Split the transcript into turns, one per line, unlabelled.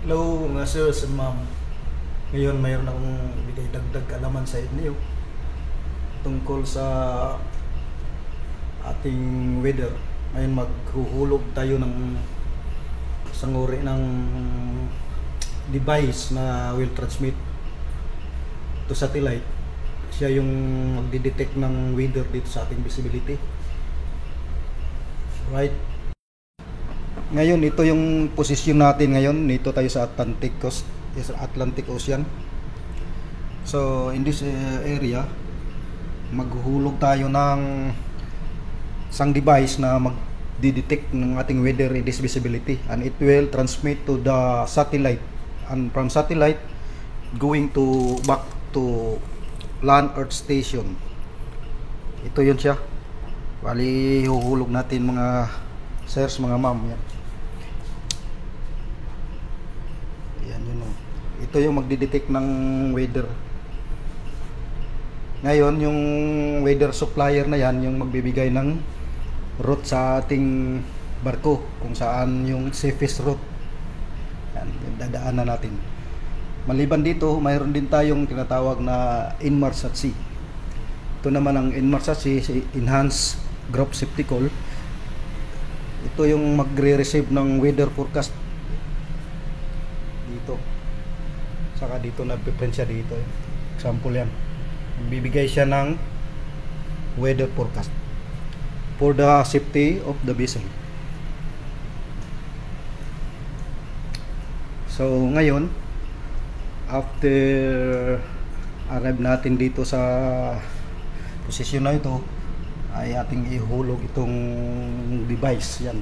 Hello mga sirs and ma'am. Ngayon mayroon akong bigay dagdag alaman sa inyo tungkol sa ating weather. Ngayon maghuhulog tayo ng isang uri ng device na will transmit to satellite. Siya yung magdidetect ng weather dito sa ating visibility. Right? Ngayon, ito yung posisyon natin ngayon. Dito tayo sa Atlantic Coast, Atlantic Ocean. So, in this area, maghuhulog tayo ng isang device na mag-detect ng ating weather in this visibility, and it will transmit to the satellite, and from satellite going to back to land earth station. Ito yun siya. Bali, huhulog natin mga sirs, mga ma'am. Yan yun. Ito yung magdidetect ng weather. Ngayon, yung weather supplier na yan, yung magbibigay ng route sa ating barko, kung saan yung safest route. Yan, dadaanan natin. Maliban dito, mayroon din tayong tinatawag na Inmarsat C. Ito naman ang Inmarsat C, Enhanced Group Septical. Ito yung magre-receive ng weather forecast dito. Saka dito nagpiprint siya dito. Example yan. Bibigay siya ng weather forecast for the safety of the vessel. So ngayon, after arrive natin dito sa posisyon na ito, ay ating ihulog itong device yan.